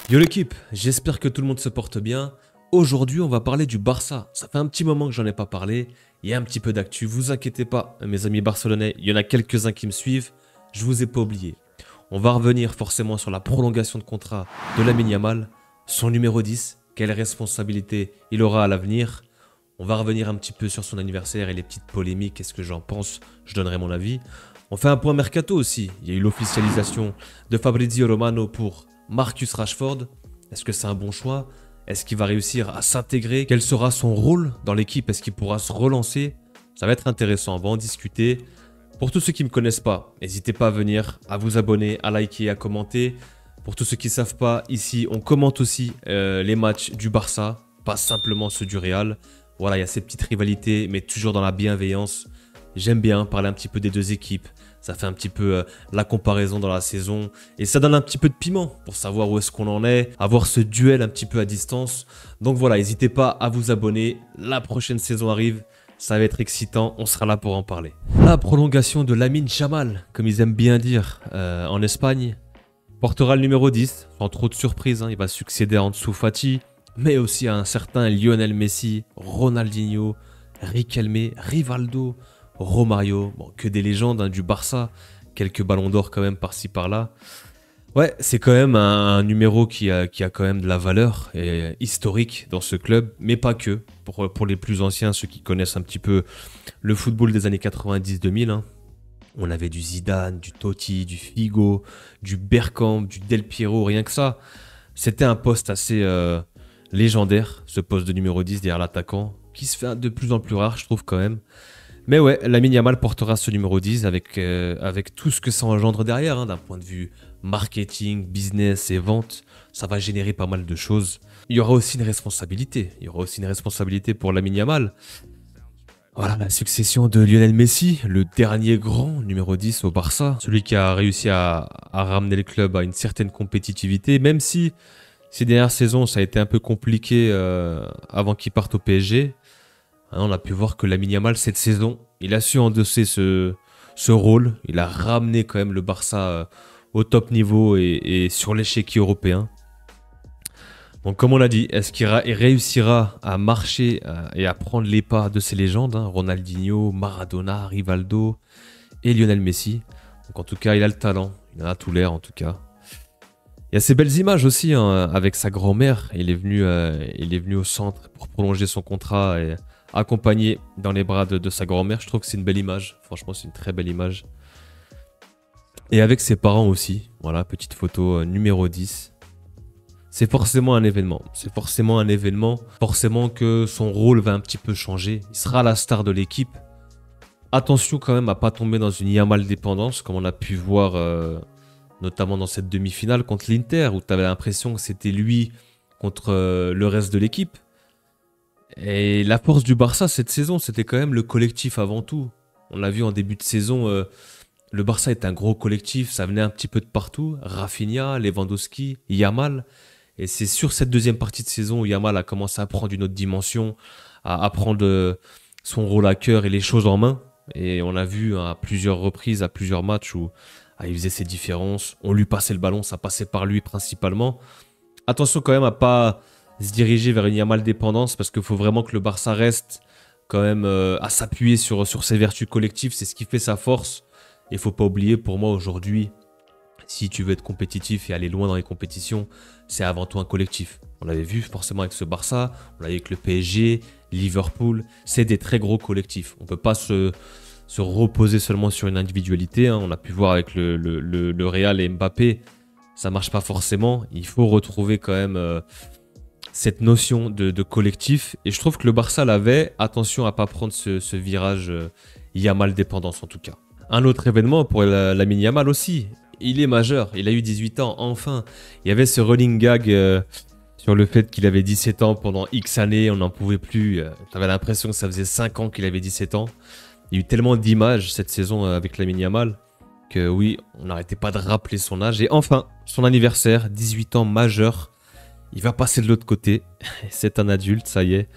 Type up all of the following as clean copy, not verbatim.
Yo l'équipe, j'espère que tout le monde se porte bien. Aujourd'hui, on va parler du Barça. Ça fait un petit moment que j'en ai pas parlé. Il y a un petit peu d'actu. Vous inquiétez pas, mes amis barcelonais. Il y en a quelques-uns qui me suivent. Je vous ai pas oublié. On va revenir forcément sur la prolongation de contrat de Lamine Yamal. Son numéro 10. Quelle responsabilité il aura à l'avenir. On va revenir un petit peu sur son anniversaire et les petites polémiques. Qu'est-ce que j'en pense? Je donnerai mon avis. On fait un point mercato aussi. Il y a eu l'officialisation de Fabrizio Romano pour Marcus Rashford. Est-ce que c'est un bon choix? Est-ce qu'il va réussir à s'intégrer? Quel sera son rôle dans l'équipe? Est-ce qu'il pourra se relancer? Ça va être intéressant, on va en discuter. Pour tous ceux qui ne me connaissent pas, n'hésitez pas à venir, à vous abonner, à liker, à commenter. Pour tous ceux qui ne savent pas, ici on commente aussi les matchs du Barça, pas simplement ceux du Real. Voilà, il y a ces petites rivalités, mais toujours dans la bienveillance. J'aime bien parler un petit peu des deux équipes. Ça fait un petit peu la comparaison dans la saison. Et ça donne un petit peu de piment pour savoir où est-ce qu'on en est. Avoir ce duel un petit peu à distance. Donc voilà, n'hésitez pas à vous abonner. La prochaine saison arrive. Ça va être excitant. On sera là pour en parler. La prolongation de Lamine Yamal, comme ils aiment bien dire en Espagne, portera le numéro 10. Sans trop de surprise. Il va succéder à Ansu Fati. Mais aussi à un certain Lionel Messi, Ronaldinho, Riquelme, Rivaldo, Romario, bon, que des légendes du Barça, quelques ballons d'or quand même par-ci par-là. Ouais, c'est quand même un numéro qui a quand même de la valeur et historique dans ce club, mais pas que. Pour les plus anciens, ceux qui connaissent un petit peu le football des années 90-2000, on avait du Zidane, du Totti, du Figo, du Bergkamp, du Del Piero, rien que ça. C'était un poste assez légendaire, ce poste de numéro 10 derrière l'attaquant, qui se fait de plus en plus rare, je trouve quand même. Mais ouais, Lamine Yamal portera ce numéro 10 avec tout ce que ça engendre derrière, d'un point de vue marketing, business et vente. Ça va générer pas mal de choses. Il y aura aussi une responsabilité. Il y aura aussi une responsabilité pour Lamine Yamal. Voilà, la succession de Lionel Messi, le dernier grand numéro 10 au Barça. Celui qui a réussi à ramener le club à une certaine compétitivité, même si ces dernières saisons, ça a été un peu compliqué avant qu'il parte au PSG. On a pu voir que Lamine Yamal, cette saison, il a su endosser ce rôle. Il a ramené quand même le Barça au top niveau et sur l'échiquier européen. Donc comme on l'a dit, est-ce qu'il réussira à marcher et à prendre les pas de ces légendes, Ronaldinho, Maradona, Rivaldo et Lionel Messi. Donc en tout cas, il a le talent, il en a tout l'air en tout cas. Il y a ces belles images aussi avec sa grand-mère. Il est venu au centre pour prolonger son contrat et accompagné dans les bras de sa grand-mère. Je trouve que c'est une belle image. Franchement, c'est une très belle image. Et avec ses parents aussi. Voilà, petite photo numéro 10. C'est forcément un événement. C'est forcément un événement. Forcément que son rôle va un petit peu changer. Il sera la star de l'équipe. Attention quand même à pas tomber dans une Yamal dépendance, comme on a pu voir notamment dans cette demi-finale contre l'Inter, où tu avais l'impression que c'était lui contre le reste de l'équipe. Et la force du Barça cette saison, c'était quand même le collectif avant tout. On l'a vu en début de saison, le Barça est un gros collectif, ça venait un petit peu de partout. Rafinha, Lewandowski, Yamal. Et c'est sur cette deuxième partie de saison où Yamal a commencé à prendre une autre dimension, à prendre son rôle à cœur et les choses en main. Et on l'a vu à plusieurs reprises, à plusieurs matchs où il faisait ses différences. On lui passait le ballon, ça passait par lui principalement. Attention quand même à pas se diriger vers une Yamal dépendance parce qu'il faut vraiment que le Barça reste quand même à s'appuyer sur ses vertus collectives. C'est ce qui fait sa force. Et il ne faut pas oublier, pour moi aujourd'hui, si tu veux être compétitif et aller loin dans les compétitions, c'est avant tout un collectif. On l'avait vu forcément avec ce Barça, on l'avait avec le PSG, Liverpool. C'est des très gros collectifs. On ne peut pas se reposer seulement sur une individualité. On a pu voir avec le Real et Mbappé, ça ne marche pas forcément. Il faut retrouver quand même cette notion de collectif. Et je trouve que le Barça l'avait. Attention à ne pas prendre ce virage Yamal dépendance en tout cas. Un autre événement pour Lamine Yamal aussi. Il est majeur, il a eu 18 ans, enfin. Il y avait ce running gag sur le fait qu'il avait 17 ans pendant X années, on n'en pouvait plus. Tu avais l'impression que ça faisait 5 ans qu'il avait 17 ans. Il y a eu tellement d'images cette saison avec Lamine Yamal que oui, on n'arrêtait pas de rappeler son âge. Et enfin, son anniversaire, 18 ans majeur, il va passer de l'autre côté. C'est un adulte, ça y est.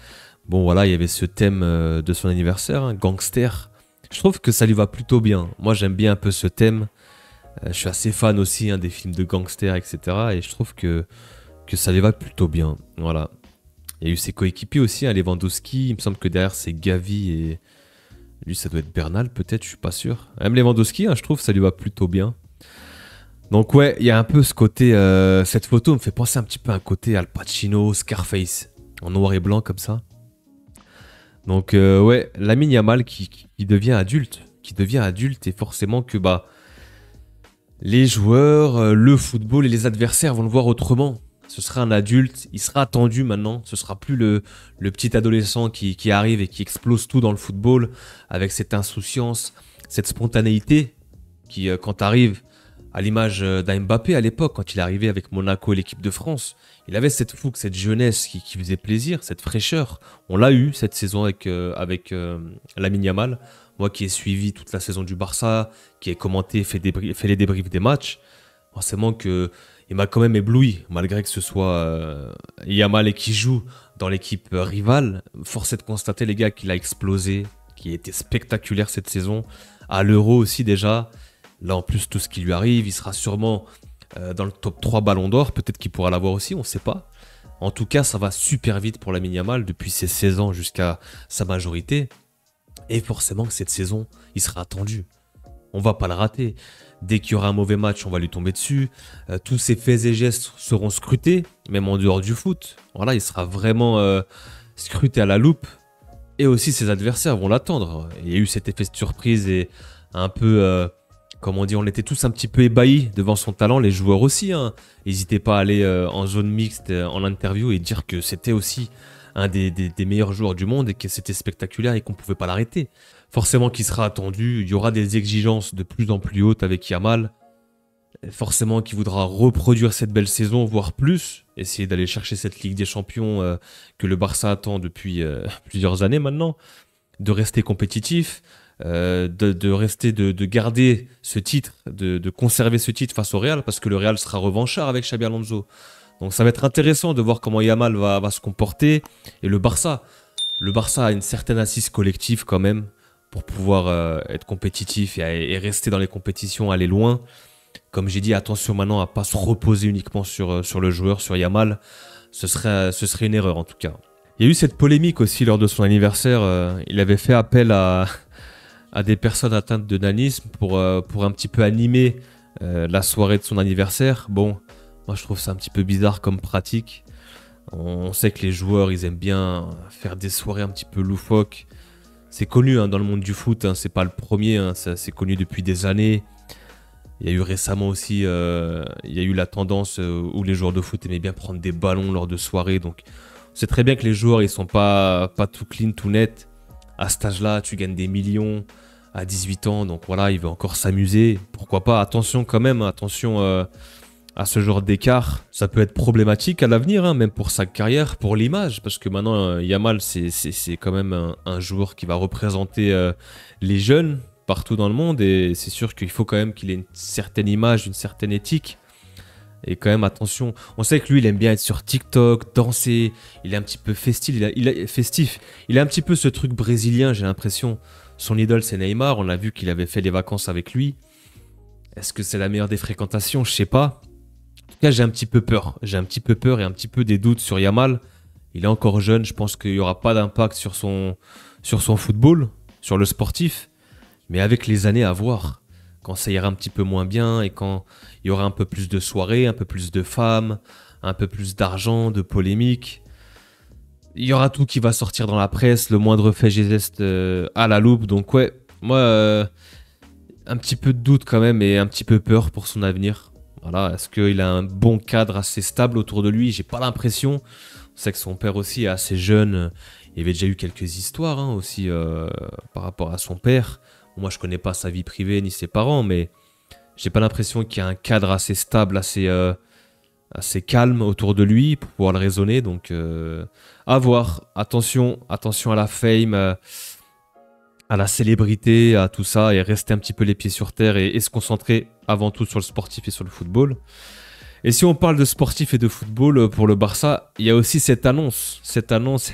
Bon voilà, il y avait ce thème de son anniversaire, gangster. Je trouve que ça lui va plutôt bien. Moi, j'aime bien un peu ce thème. Je suis assez fan aussi des films de gangsters, etc. Et je trouve que que ça lui va plutôt bien. Voilà. Il y a eu ses coéquipiers aussi, hein, Lewandowski. Il me semble que derrière, c'est Gavi et... Lui, ça doit être Bernal, peut-être, je suis pas sûr. Même Lewandowski, hein, je trouve, ça lui va plutôt bien. Donc ouais, il y a un peu ce côté... cette photo me fait penser un petit peu à un côté Al Pacino, Scarface, en noir et blanc comme ça. Donc ouais, Lamine Yamal qui devient adulte. Qui devient adulte et forcément que les joueurs, le football et les adversaires vont le voir autrement. Ce sera un adulte, il sera attendu maintenant. Ce sera plus le petit adolescent qui arrive et qui explose tout dans le football avec cette insouciance, cette spontanéité qui, quand tu arrives à l'image d'Mbappé à l'époque, quand il est arrivé avec Monaco et l'équipe de France, il avait cette fougue, cette jeunesse qui faisait plaisir, cette fraîcheur. On l'a eu cette saison avec Lamine Yamal. Moi qui ai suivi toute la saison du Barça, qui ai commenté, fait les débriefs des matchs, forcément que il m'a quand même ébloui, malgré que ce soit Yamal et qui joue dans l'équipe rivale. Force est de constater, les gars, qu'il a explosé, qui a été spectaculaire cette saison. À l'Euro aussi déjà. Là, en plus, tout ce qui lui arrive, il sera sûrement dans le top 3 Ballon d'Or. Peut-être qu'il pourra l'avoir aussi, on ne sait pas. En tout cas, ça va super vite pour Lamine Yamal, depuis ses 16 ans jusqu'à sa majorité. Et forcément que cette saison, il sera attendu. On va pas le rater. Dès qu'il y aura un mauvais match, on va lui tomber dessus. Tous ses faits et gestes seront scrutés, même en dehors du foot. Voilà, il sera vraiment scruté à la loupe. Et aussi, ses adversaires vont l'attendre. Il y a eu cet effet de surprise et un peu... comme on dit, on était tous un petit peu ébahis devant son talent, les joueurs aussi. N'hésitez pas à aller en zone mixte, en interview et dire que c'était aussi un des meilleurs joueurs du monde et que c'était spectaculaire et qu'on ne pouvait pas l'arrêter. Forcément qu'il sera attendu, il y aura des exigences de plus en plus hautes avec Yamal. Forcément qu'il voudra reproduire cette belle saison, voire plus. Essayer d'aller chercher cette Ligue des Champions que le Barça attend depuis plusieurs années maintenant. De rester compétitif. De garder ce titre, de conserver ce titre face au Real, parce que le Real sera revanchard avec Xabi Alonso. Donc ça va être intéressant de voir comment Yamal va se comporter. Et le Barça a une certaine assise collective quand même, pour pouvoir être compétitif et rester dans les compétitions, aller loin. Comme j'ai dit, attention maintenant à ne pas se reposer uniquement sur le joueur, sur Yamal. Ce serait une erreur en tout cas. Il y a eu cette polémique aussi lors de son anniversaire. Il avait fait appel à des personnes atteintes de nanisme pour un petit peu animer la soirée de son anniversaire. Bon, moi je trouve ça un petit peu bizarre comme pratique. On sait que les joueurs, ils aiment bien faire des soirées un petit peu loufoques. C'est connu dans le monde du foot, c'est pas le premier, c'est connu depuis des années. Il y a eu récemment aussi, il y a eu la tendance où les joueurs de foot aimaient bien prendre des ballons lors de soirées. Donc c'est très bien que les joueurs, ils sont pas tout clean, tout net. À cet âge-là, tu gagnes des millions à 18 ans. Donc voilà, il veut encore s'amuser. Pourquoi pas? Attention quand même, attention à ce genre d'écart. Ça peut être problématique à l'avenir, même pour sa carrière, pour l'image. Parce que maintenant, Yamal, c'est quand même un joueur qui va représenter les jeunes partout dans le monde. Et c'est sûr qu'il faut quand même qu'il ait une certaine image, une certaine éthique. Et quand même, attention, on sait que lui, il aime bien être sur TikTok, danser, il est un petit peu festif, il a un petit peu ce truc brésilien, j'ai l'impression. Son idole, c'est Neymar, on a vu qu'il avait fait des vacances avec lui. Est-ce que c'est la meilleure des fréquentations? Je sais pas. En tout cas, j'ai un petit peu peur. J'ai un petit peu peur et un petit peu des doutes sur Yamal. Il est encore jeune, je pense qu'il n'y aura pas d'impact sur son football, sur le sportif. Mais avec les années à voir, quand ça ira un petit peu moins bien et quand il y aura un peu plus de soirées, un peu plus de femmes, un peu plus d'argent, de polémiques. Il y aura tout qui va sortir dans la presse, le moindre fait geste à la loupe. Donc ouais, moi, un petit peu de doute quand même et un petit peu peur pour son avenir. Voilà, est-ce qu'il a un bon cadre assez stable autour de lui? J'ai pas l'impression. On sait que son père aussi est assez jeune. Il y avait déjà eu quelques histoires aussi par rapport à son père. Moi, je connais pas sa vie privée ni ses parents, mais j'ai pas l'impression qu'il y a un cadre assez stable, assez calme autour de lui pour pouvoir le raisonner. Donc, à voir. Attention à la fame, à la célébrité, à tout ça, et rester un petit peu les pieds sur terre et se concentrer avant tout sur le sportif et sur le football. Et si on parle de sportif et de football pour le Barça, il y a aussi cette annonce,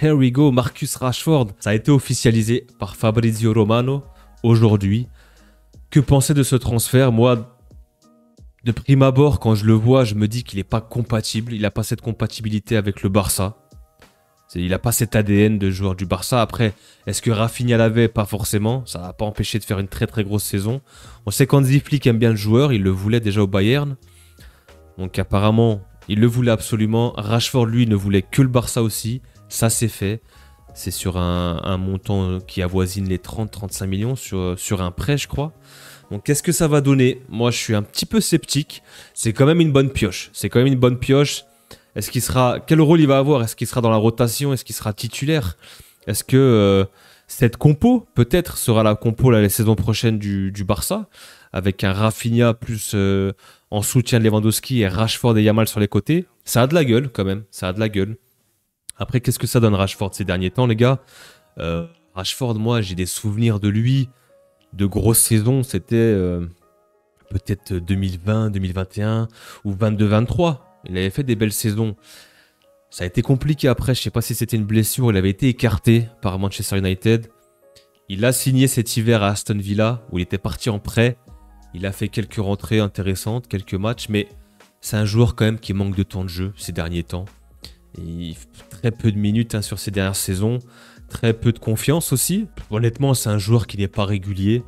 here we go, Marcus Rashford. Ça a été officialisé par Fabrizio Romano aujourd'hui. Que penser de ce transfert? Moi, De prime abord, quand je le vois, je me dis qu'il n'est pas compatible. Il n'a pas cette compatibilité avec le Barça. Il n'a pas cet ADN de joueur du Barça. Après, est-ce que Rafinha l'avait? Pas forcément. Ça n'a pas empêché de faire une très très grosse saison. On sait qu'Hansi Flick aime bien le joueur. Il le voulait déjà au Bayern. Donc apparemment, il le voulait absolument. Rashford, lui, ne voulait que le Barça aussi. Ça, c'est fait. C'est sur un montant qui avoisine les 30-35 millions sur un prêt, je crois. Donc qu'est-ce que ça va donner? Moi, je suis un petit peu sceptique. C'est quand même une bonne pioche. Est-ce qu'il sera... Quel rôle il va avoir? Est-ce qu'il sera dans la rotation? Est-ce qu'il sera titulaire? Est-ce que cette compo, peut-être, sera la compo la saison prochaine du Barça, avec un Rafinha plus en soutien de Lewandowski et Rashford et Yamal sur les côtés? Ça a de la gueule, quand même. Ça a de la gueule. Après, qu'est-ce que ça donne Rashford ces derniers temps, les gars? Rashford, moi, j'ai des souvenirs de lui, de grosses saisons. C'était peut-être 2020, 2021 ou 22-23. Il avait fait des belles saisons. Ça a été compliqué après. Je ne sais pas si c'était une blessure. Il avait été écarté par Manchester United. Il a signé cet hiver à Aston Villa où il était parti en prêt. Il a fait quelques rentrées intéressantes, quelques matchs. Mais c'est un joueur quand même qui manque de temps de jeu ces derniers temps. Très peu de minutes sur ces dernières saisons. Très peu de confiance aussi. Honnêtement, c'est un joueur qui n'est pas régulier.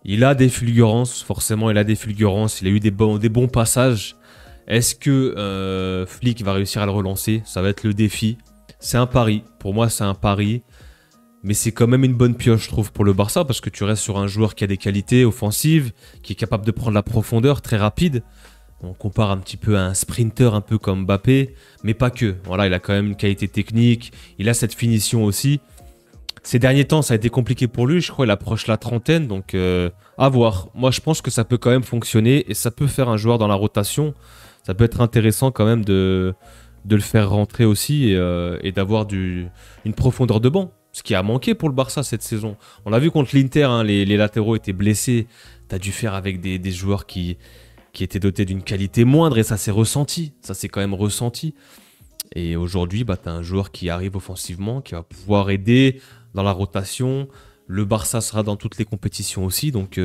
Il a des fulgurances. Forcément, il a des fulgurances. Il a eu des bons passages. Est-ce que Flick va réussir à le relancer? Ça va être le défi. C'est un pari. Pour moi, c'est un pari. Mais c'est quand même une bonne pioche, je trouve, pour le Barça, parce que tu restes sur un joueur qui a des qualités offensives, qui est capable de prendre la profondeur, très rapide. On compare un petit peu à un sprinter, un peu comme Mbappé, mais pas que. Voilà, il a quand même une qualité technique. Il a cette finition aussi. Ces derniers temps, ça a été compliqué pour lui. Je crois qu'il approche la trentaine, donc à voir. Moi, je pense que ça peut quand même fonctionner et ça peut faire un joueur dans la rotation. Ça peut être intéressant quand même de le faire rentrer aussi et d'avoir une profondeur de banc. Ce qui a manqué pour le Barça cette saison. On l'a vu contre l'Inter, hein, les latéraux étaient blessés. Tu as dû faire avec des joueurs qui étaient dotés d'une qualité moindre et ça s'est ressenti. Ça s'est quand même ressenti. Et aujourd'hui, tu as un joueur qui arrive offensivement, qui va pouvoir aider dans la rotation. Le Barça sera dans toutes les compétitions aussi. Donc,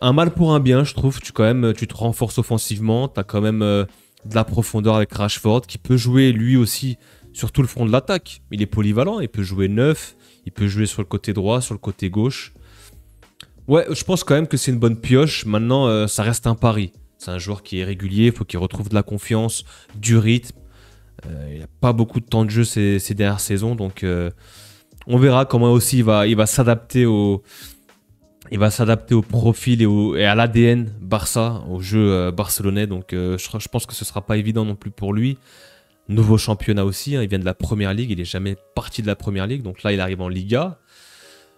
un mal pour un bien, je trouve. Tu te renforces offensivement. Tu as quand même de la profondeur avec Rashford qui peut jouer lui aussi sur tout le front de l'attaque. Il est polyvalent. Il peut jouer neuf. Il peut jouer sur le côté droit, sur le côté gauche. Ouais, je pense quand même que c'est une bonne pioche. Maintenant, ça reste un pari. C'est un joueur qui est régulier. Il faut qu'il retrouve de la confiance, du rythme. Il n'a pas beaucoup de temps de jeu ces dernières saisons. Donc, on verra comment aussi il va s'adapter au profil et à l'ADN Barça, au jeu barcelonais. Donc, je pense que ce ne sera pas évident non plus pour lui. Nouveau championnat aussi. Hein, il vient de la Première Ligue. Il n'est jamais parti de la Première Ligue. Donc là, il arrive en Liga.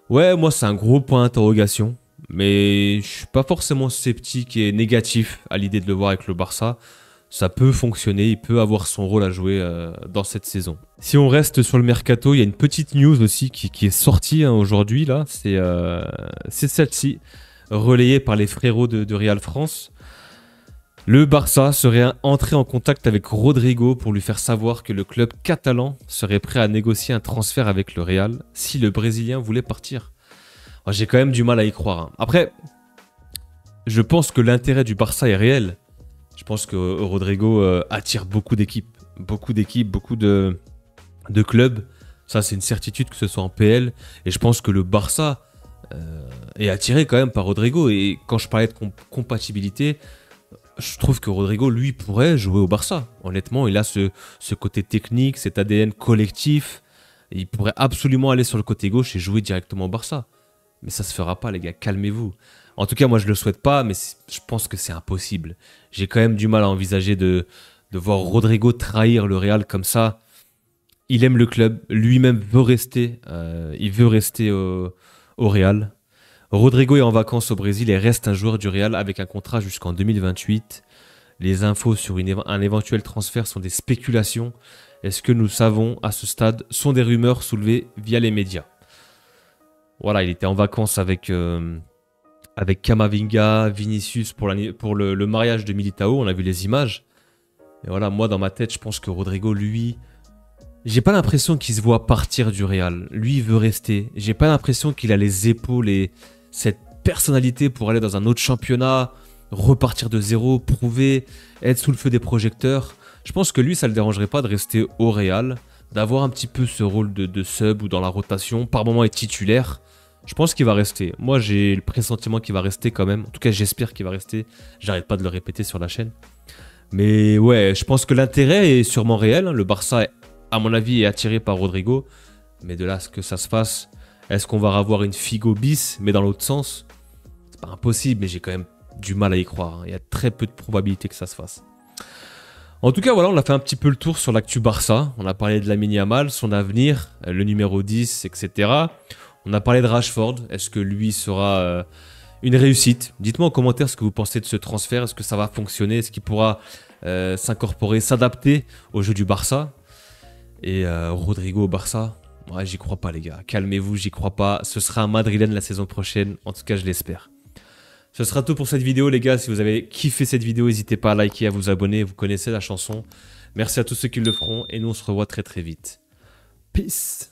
Ouais, moi, c'est un gros point d'interrogation. Mais je ne suis pas forcément sceptique et négatif à l'idée de le voir avec le Barça. Ça peut fonctionner, il peut avoir son rôle à jouer dans cette saison. Si on reste sur le mercato, il y a une petite news aussi qui est sortie aujourd'hui. Là, c'est celle-ci, relayée par les frérots de Real France. Le Barça serait entré en contact avec Rodrigo pour lui faire savoir que le club catalan serait prêt à négocier un transfert avec le Real si le Brésilien voulait partir. Alors, j'ai quand même du mal à y croire. Hein. Après, je pense que l'intérêt du Barça est réel. Je pense que Rodrigo attire beaucoup d'équipes, beaucoup de clubs. Ça, c'est une certitude que ce soit en PL. Et je pense que le Barça est attiré quand même par Rodrigo. Et quand je parlais de compatibilité, je trouve que Rodrigo, lui, pourrait jouer au Barça. Honnêtement, il a ce côté technique, cet ADN collectif. Il pourrait absolument aller sur le côté gauche et jouer directement au Barça. Mais ça se fera pas, les gars, calmez-vous. En tout cas, moi, je le souhaite pas, mais je pense que c'est impossible. J'ai quand même du mal à envisager de voir Rodrigo trahir le Real comme ça. Il aime le club, lui-même veut rester. Il veut rester au Real. Rodrigo est en vacances au Brésil et reste un joueur du Real avec un contrat jusqu'en 2028. Les infos sur un éventuel transfert sont des spéculations. Est-ce que nous savons à ce stade sont des rumeurs soulevées via les médias. Voilà, il était en vacances avec Camavinga, Vinicius pour le mariage de Militao. On a vu les images. Et voilà, moi dans ma tête, je pense que Rodrigo, lui, j'ai pas l'impression qu'il se voit partir du Real. Lui, il veut rester. J'ai pas l'impression qu'il a les épaules et cette personnalité pour aller dans un autre championnat, repartir de zéro, prouver, être sous le feu des projecteurs. Je pense que lui, ça ne le dérangerait pas de rester au Real, d'avoir un petit peu ce rôle de sub ou dans la rotation, par moment être titulaire. Je pense qu'il va rester. Moi, j'ai le pressentiment qu'il va rester quand même. En tout cas, j'espère qu'il va rester. J'arrête pas de le répéter sur la chaîne. Mais ouais, je pense que l'intérêt est sûrement réel. Le Barça, à mon avis, est attiré par Rodrigo. Mais de là à ce que ça se fasse, est-ce qu'on va avoir une Figo bis, mais dans l'autre sens? C'est pas impossible, mais j'ai quand même du mal à y croire. Il y a très peu de probabilité que ça se fasse. En tout cas, voilà, on a fait un petit peu le tour sur l'actu Barça. On a parlé de Lamine Yamal, son avenir, le numéro 10, etc. On a parlé de Rashford. Est-ce que lui sera une réussite? Dites-moi en commentaire ce que vous pensez de ce transfert. Est-ce que ça va fonctionner? Est-ce qu'il pourra s'incorporer, s'adapter au jeu du Barça? Et Rodrigo au Barça? Ouais, j'y crois pas, les gars. Calmez-vous, j'y crois pas. Ce sera un Madrilène la saison prochaine. En tout cas, je l'espère. Ce sera tout pour cette vidéo, les gars. Si vous avez kiffé cette vidéo, n'hésitez pas à liker, à vous abonner. Vous connaissez la chanson. Merci à tous ceux qui le feront. Et nous, on se revoit très très vite. Peace.